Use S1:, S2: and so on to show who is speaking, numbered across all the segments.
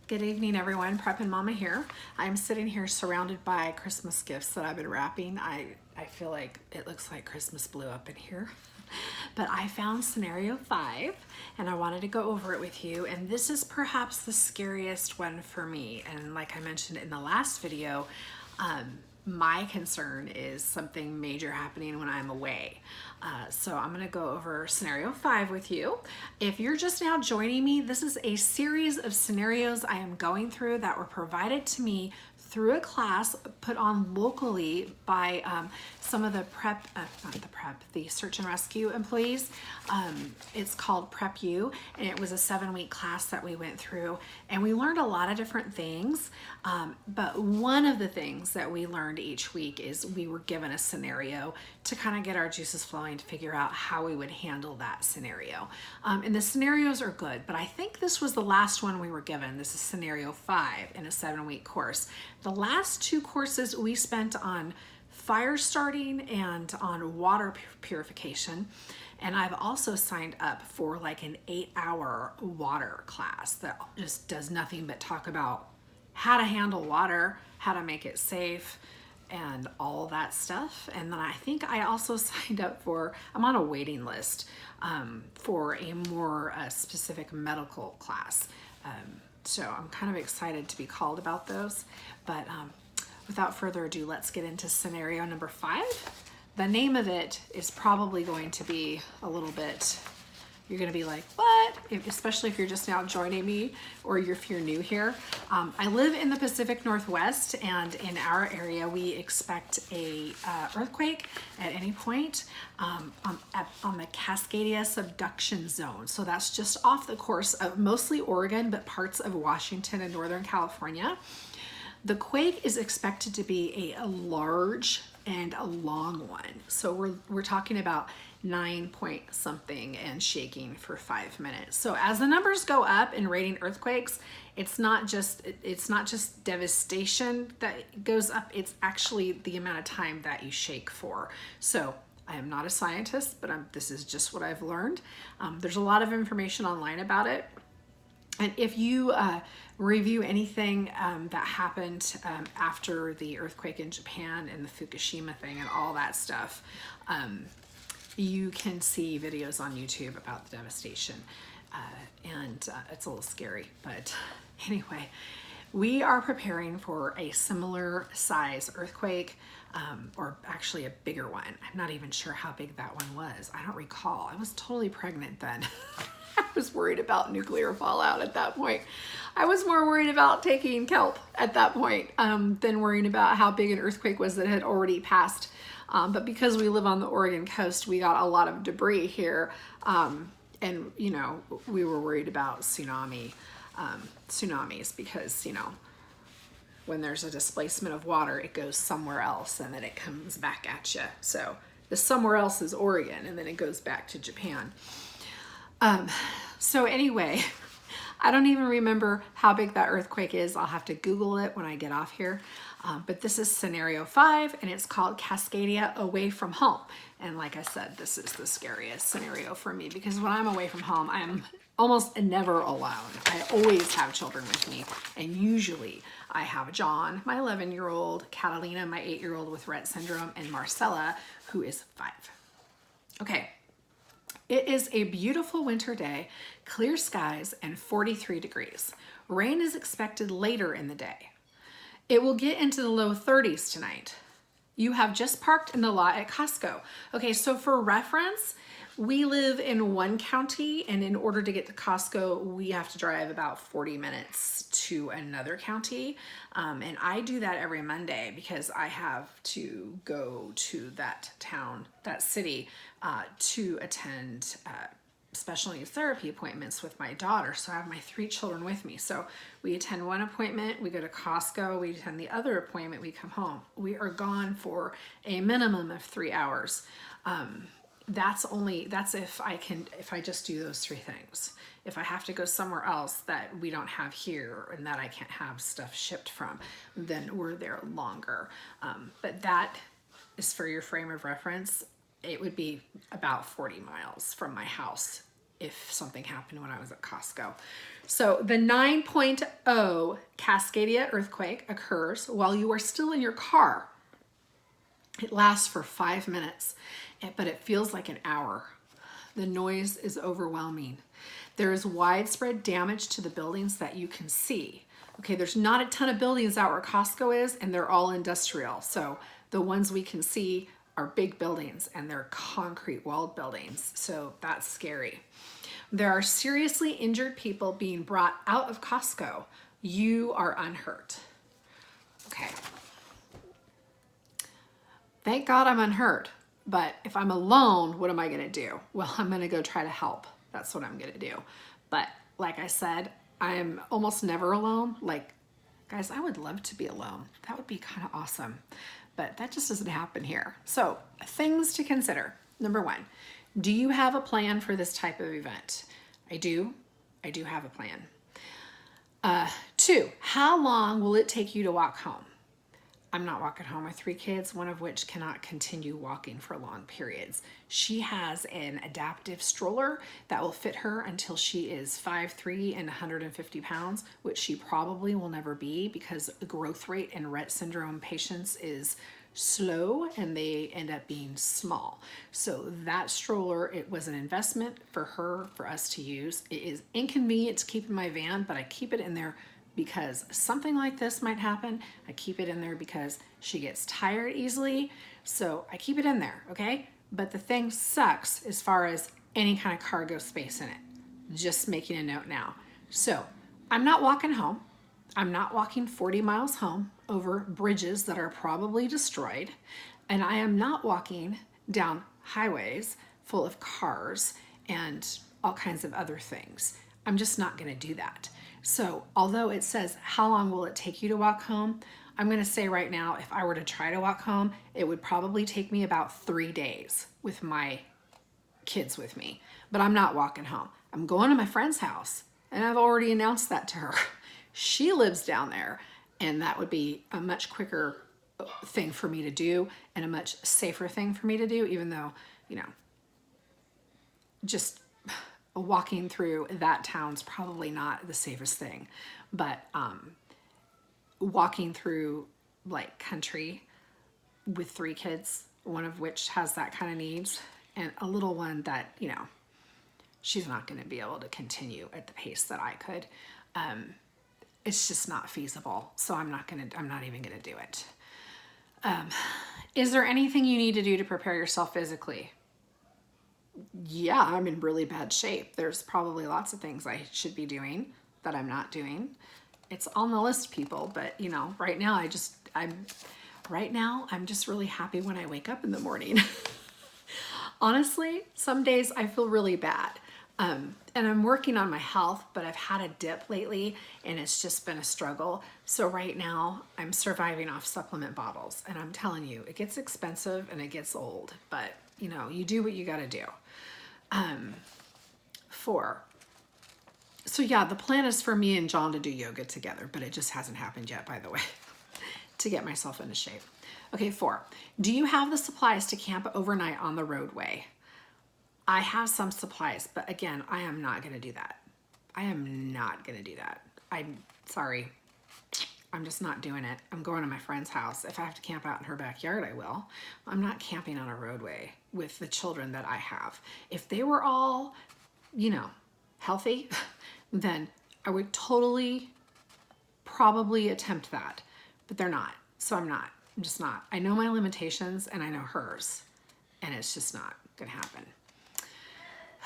S1: Good evening, everyone. Prep and Mama here. I'm sitting here surrounded by Christmas gifts that I've been wrapping. I feel like it looks like Christmas blew up in here. But I found scenario 5 and I wanted to go over it with you. And this is perhaps the scariest one for me. And like I mentioned in the last video, my concern is something major happening when I'm away. So I'm gonna go over scenario 5 with you. If you're just now joining me, this is a series of scenarios I am going through that were provided to me through a class put on locally by some of the the search and rescue employees. It's called Prep U, and it was a 7-week class that we went through, and we learned a lot of different things. But one of the things that we learned each week is we were given a scenario to kind of get our juices flowing to figure out how we would handle that scenario. And the scenarios are good, but I think this was the last one we were given. This is scenario 5 in a 7-week course. The last 2 courses we spent on fire starting and on water purification. And I've also signed up for like an 8-hour water class that just does nothing but talk about how to handle water, how to make it safe, and all that stuff. And then I think I also signed up for, I'm on a waiting list for a more specific medical class. So I'm kind of excited to be called about those. But without further ado, let's get into scenario number 5. The name of it is probably going to be a little bit, you're gonna be like, what? Especially if you're just now joining me or if you're new here. I live in the Pacific Northwest, and in our area, we expect a earthquake at any point on the Cascadia subduction zone. So that's just off the course of mostly Oregon, but parts of Washington and Northern California. The quake is expected to be a large and a long one. So we're talking about 9 point something and shaking for 5 minutes. So as the numbers go up in rating earthquakes, it's not just devastation that goes up, it's actually the amount of time that you shake for. So I am not a scientist, but this is just what I've learned. There's a lot of information online about it. And if you review anything that happened after the earthquake in Japan and the Fukushima thing and all that stuff, you can see videos on YouTube about the devastation. And it's a little scary, but anyway, we are preparing for a similar size earthquake, or actually a bigger one. I'm not even sure how big that one was. I don't recall. I was totally pregnant then. I was worried about nuclear fallout at that point. I was more worried about taking kelp at that point than worrying about how big an earthquake was that had already passed. But because we live on the Oregon coast, we got a lot of debris here. And, you know, we were worried about tsunamis because, you know, when there's a displacement of water, it goes somewhere else and then it comes back at you. So the somewhere else is Oregon, and then it goes back to Japan. So anyway, I don't even remember how big that earthquake is. I'll have to Google it when I get off here. But this is scenario 5, and it's called Cascadia Away from Home. And like I said, this is the scariest scenario for me because when I'm away from home, I'm almost never alone. I always have children with me, and usually I have John, my 11-year-old, Catalina, my 8-year-old with Rett syndrome, and Marcella, who is 5. Okay. It is a beautiful winter day, clear skies, and 43 degrees. Rain is expected later in the day. It will get into the low 30s tonight. You have just parked in the lot at Costco. Okay, so for reference, we live in one county, and in order to get to Costco, we have to drive about 40 minutes to another county. And I do that every Monday because I have to go to that town, that city, to attend special needs therapy appointments with my daughter. So I have my 3 children with me. So we attend one appointment, we go to Costco, we attend the other appointment, we come home. We are gone for a minimum of 3 hours. That's if I just do those 3 things. If I have to go somewhere else that we don't have here and that I can't have stuff shipped from, then we're there longer. But that is for your frame of reference. It would be about 40 miles from my house if something happened when I was at Costco. So the 9.0 Cascadia earthquake occurs while you are still in your car. It lasts for 5 minutes, but it feels like an hour. The noise is overwhelming. There is widespread damage to the buildings that you can see. Okay, there's not a ton of buildings out where Costco is, and they're all industrial. So the ones we can see are big buildings, and they're concrete walled buildings. So that's scary. There are seriously injured people being brought out of Costco. You are unhurt. Okay. Thank God I'm unhurt. But if I'm alone, what am I going to do? Well, I'm going to go try to help. That's what I'm going to do. But like I said, I'm almost never alone. Like, guys, I would love to be alone. That would be kind of awesome. But that just doesn't happen here. So things to consider. Number one, do you have a plan for this type of event? I do. I do have a plan. 2, how long will it take you to walk home? I'm not walking home with 3 kids, one of which cannot continue walking for long periods. She has an adaptive stroller that will fit her until she is 5'3" and 150 pounds, which she probably will never be because the growth rate in Rett syndrome patients is slow and they end up being small. So that stroller, it was an investment for her, for us to use. It is inconvenient to keep in my van, but I keep it in there because something like this might happen. I keep it in there because she gets tired easily. So I keep it in there, okay? But the thing sucks as far as any kind of cargo space in it. Just making a note now. So I'm not walking home. I'm not walking 40 miles home over bridges that are probably destroyed. And I am not walking down highways full of cars and all kinds of other things. I'm just not going to do that. So although it says, how long will it take you to walk home? I'm going to say right now, if I were to try to walk home, it would probably take me about 3 days with my kids with me. But I'm not walking home. I'm going to my friend's house, and I've already announced that to her. She lives down there, and that would be a much quicker thing for me to do and a much safer thing for me to do, even though, you know, just walking through that town's probably not the safest thing. But walking through like country with 3 kids, one of which has that kind of needs, and a little one that, you know, she's not going to be able to continue at the pace that I could. It's just not feasible. So I'm not even going to do it. Is there anything you need to do to prepare yourself physically? Yeah, I'm in really bad shape. There's probably lots of things I should be doing that I'm not doing. It's on the list, people, but you know, right now I'm just really happy when I wake up in the morning. Honestly, some days I feel really bad. And I'm working on my health, but I've had a dip lately and it's just been a struggle. So right now I'm surviving off supplement bottles, and I'm telling you, it gets expensive and it gets old, but you know, you do what you got to do. 4. So yeah, the plan is for me and John to do yoga together, but it just hasn't happened yet, by the way, to get myself into shape. Okay, 4. Do you have the supplies to camp overnight on the roadway? I have some supplies, but again, I am not going to do that. I am not going to do that. I'm sorry. I'm just not doing it. I'm going to my friend's house. If I have to camp out in her backyard, I will. I'm not camping on a roadway with the children that I have. If they were all, you know, healthy, then I would totally probably attempt that, but they're not. So I'm just not. I know my limitations and I know hers, and it's just not going to happen.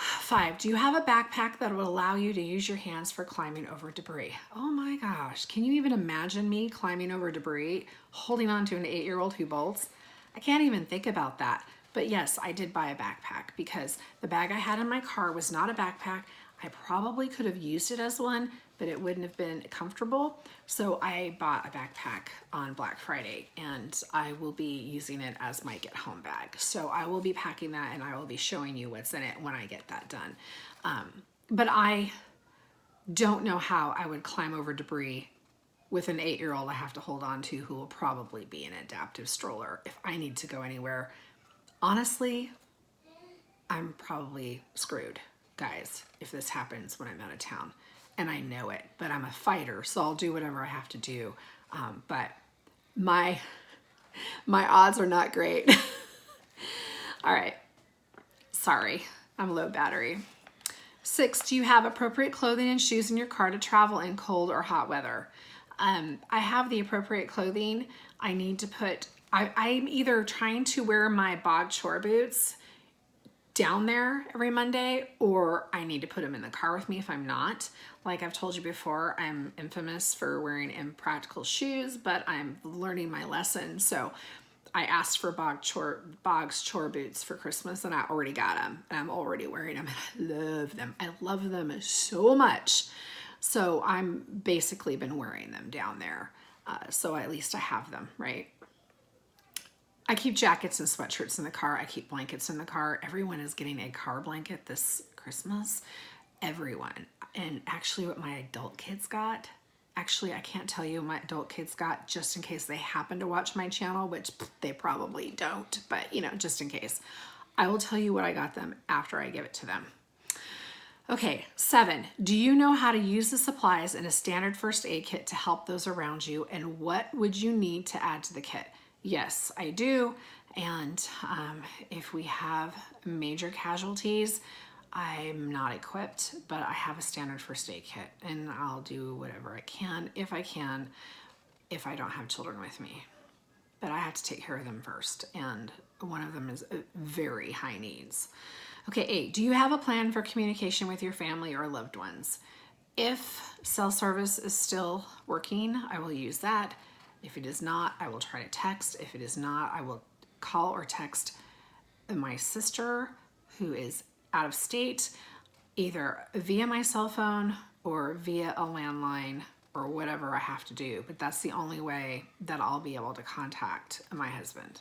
S1: 5, do you have a backpack that will allow you to use your hands for climbing over debris? Oh my gosh, can you even imagine me climbing over debris, holding on to an 8-year-old who bolts? I can't even think about that. But yes, I did buy a backpack because the bag I had in my car was not a backpack. I probably could have used it as one, but it wouldn't have been comfortable. So I bought a backpack on Black Friday, and I will be using it as my get home bag. So I will be packing that, and I will be showing you what's in it when I get that done. But I don't know how I would climb over debris with an 8-year-old I have to hold on to, who will probably be an adaptive stroller if I need to go anywhere. Honestly, I'm probably screwed guys, if this happens when I'm out of town. And I know it, but I'm a fighter, so I'll do whatever I have to do. But my odds are not great. All right. Sorry, I'm low battery. 6, do you have appropriate clothing and shoes in your car to travel in cold or hot weather? I have the appropriate clothing. I need to put, I'm either trying to wear my bog chore boots down there every Monday, or I need to put them in the car with me if I'm not. Like I've told you before, I'm infamous for wearing impractical shoes, but I'm learning my lesson. So I asked for Bog's chore boots for Christmas, and I already got them, and I'm already wearing them, and I love them. I love them so much. So I'm basically been wearing them down there. So at least I have them, right? I keep jackets and sweatshirts in the car. I keep blankets in the car. Everyone is getting a car blanket this Christmas. Everyone. And actually what my adult kids got, actually I can't tell you what my adult kids got, just in case they happen to watch my channel, which they probably don't, but you know, just in case. I will tell you what I got them after I give it to them. Okay, 7, do you know how to use the supplies in a standard first aid kit to help those around you, and what would you need to add to the kit? Yes, I do. And if we have major casualties, I'm not equipped, but I have a standard first aid kit, and I'll do whatever I can, if I don't have children with me. But I have to take care of them first, and one of them is very high needs. Okay, 8, do you have a plan for communication with your family or loved ones? If cell service is still working, I will use that. If it is not, I will try to text. If it is not, I will call or text my sister who is out of state, either via my cell phone or via a landline or whatever I have to do. But that's the only way that I'll be able to contact my husband.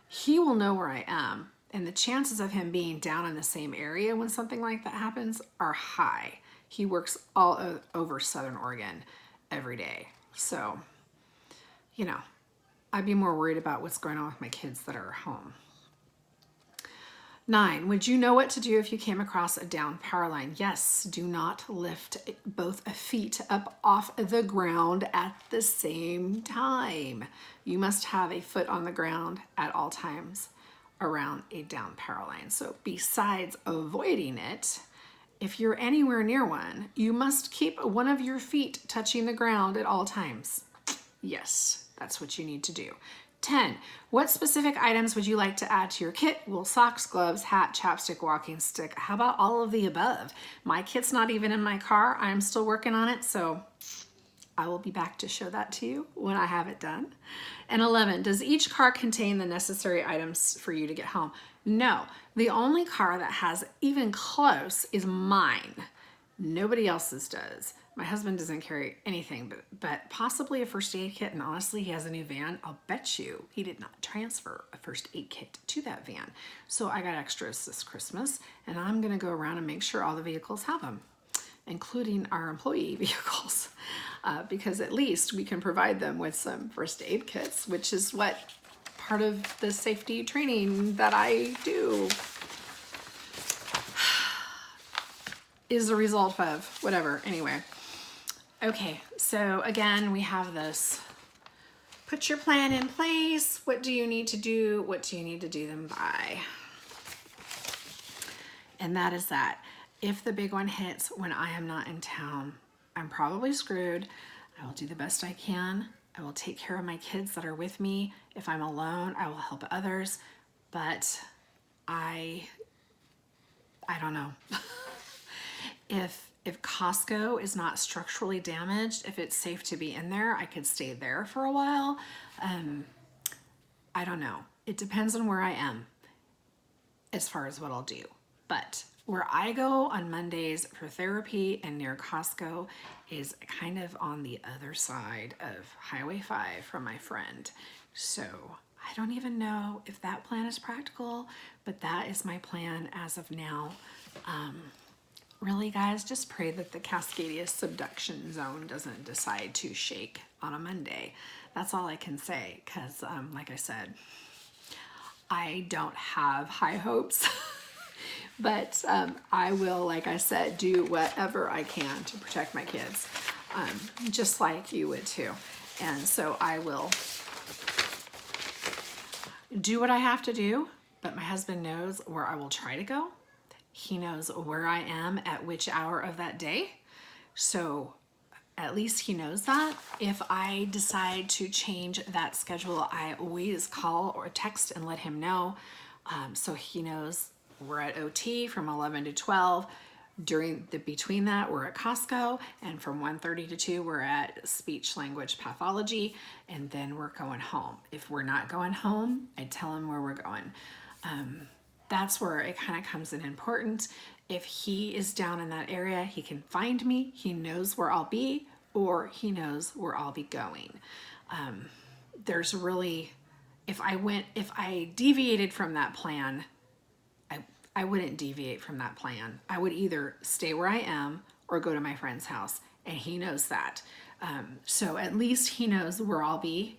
S1: He will know where I am, and the chances of him being down in the same area when something like that happens are high. He works all over Southern Oregon every day. So, you know, I'd be more worried about what's going on with my kids that are home. 9, would you know what to do if you came across a down power line? Yes, do not lift both feet up off the ground at the same time. You must have a foot on the ground at all times around a down power line. So besides avoiding it, if you're anywhere near one, you must keep one of your feet touching the ground at all times. Yes, that's what you need to do. 10, what specific items would you like to add to your kit? Wool socks, gloves, hat, chapstick, walking stick. How about all of the above? My kit's not even in my car. I'm still working on it, so I will be back to show that to you when I have it done. And 11, does each car contain the necessary items for you to get home? No, the only car that has even close is mine. Nobody else's does. My husband doesn't carry anything, but possibly a first aid kit, and honestly, he has a new van. I'll bet you he did not transfer a first aid kit to that van. So I got extras this Christmas, and I'm gonna go around and make sure all the vehicles have them, including our employee vehicles, because at least we can provide them with some first aid kits, which is what part of the safety training that I do is a result of, whatever, anyway. Okay, so again, we have this. Put your plan in place. What do you need to do? What do you need to do them by? And that is that. If the big one hits when I am not in town, I'm probably screwed. I will do the best I can. I will take care of my kids that are with me. If I'm alone, I will help others. But I don't know. If Costco is not structurally damaged, if it's safe to be in there, I could stay there for a while. I don't know. It depends on where I am as far as what I'll do. But where I go on Mondays for therapy and near Costco is kind of on the other side of Highway 5 from my friend. So I don't even know if that plan is practical, but that is my plan as of now. Really, guys, just pray that the Cascadia subduction zone doesn't decide to shake on a Monday. That's all I can say, because like I said, I don't have high hopes But I will, like I said, do whatever I can to protect my kids, just like you would too. And so I will do what I have to do, but my husband knows where I will try to go. He knows where I am at which hour of that day. So at least he knows that. If I decide to change that schedule, I always call or text and let him know. So he knows we're at OT from 11 to 12. Between that, we're at Costco, and from 1:30 to 2, we're at speech language pathology, and then we're going home. If we're not going home, I tell him where we're going. That's where it kind of comes in important. If he is down in that area, he can find me. He knows where I'll be, or he knows where I'll be going. There's really, if I deviated from that plan, I wouldn't deviate from that plan. I would either stay where I am or go to my friend's house, and he knows that. So at least he knows where I'll be.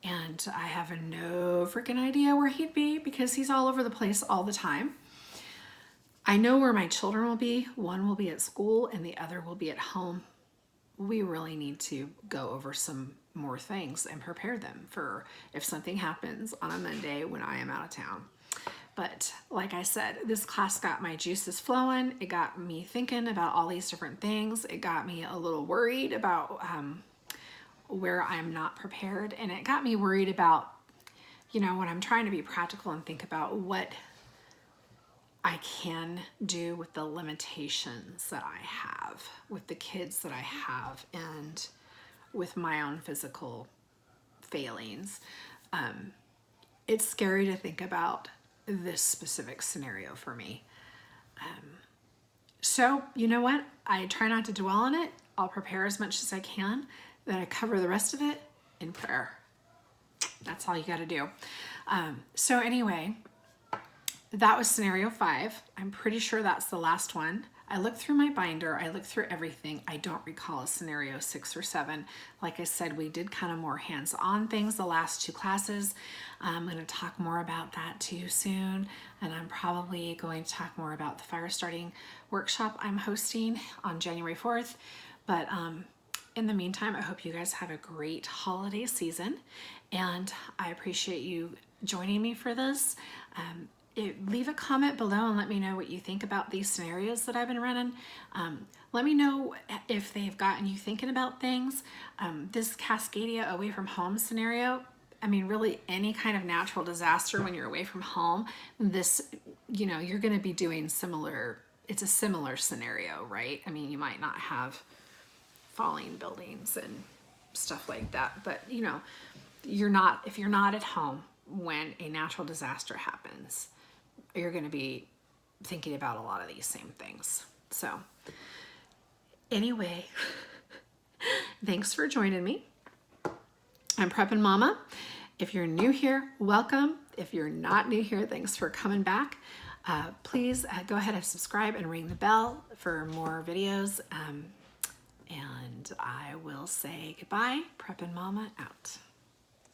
S1: And I have no freaking idea where he'd be because he's all over the place all the time. I know where my children will be. One will be at school and the other will be at home. We really need to go over some more things and prepare them for if something happens on a Monday when I am out of town. But like I said, this class got my juices flowing. It got me thinking about all these different things. It got me a little worried about where I'm not prepared. And it got me worried about, when I'm trying to be practical and think about what I can do with the limitations that I have, with the kids that I have, and with my own physical failings. It's scary to think about this specific scenario for me. So you know what? I try not to dwell on it. I'll prepare as much as I can. Then I cover the rest of it in prayer. That's all you got to do. So anyway, that was scenario 5. I'm pretty sure that's the last one. I looked through my binder. I looked through everything. I don't recall a scenario 6 or 7. Like I said, we did kind of more hands-on things the last 2 classes. I'm going to talk more about that too soon. And I'm probably going to talk more about the fire starting workshop I'm hosting on January 4th. But in the meantime, I hope you guys have a great holiday season, and I appreciate you joining me for this. Leave a comment below and let me know what you think about these scenarios that I've been running. Let me know if they've gotten you thinking about things. This Cascadia away from home scenario, I mean, really any kind of natural disaster when you're away from home, you're going to be doing similar. It's a similar scenario, right? I mean, you might not have falling buildings and stuff like that, but if you're not at home when a natural disaster happens, you're going to be thinking about a lot of these same things. So anyway, thanks for joining me. I'm Preppin' Mama. If you're new here, welcome. If you're not new here, thanks for coming back. Please go ahead and subscribe and ring the bell for more videos. And I will say goodbye. Preppin' Mama out.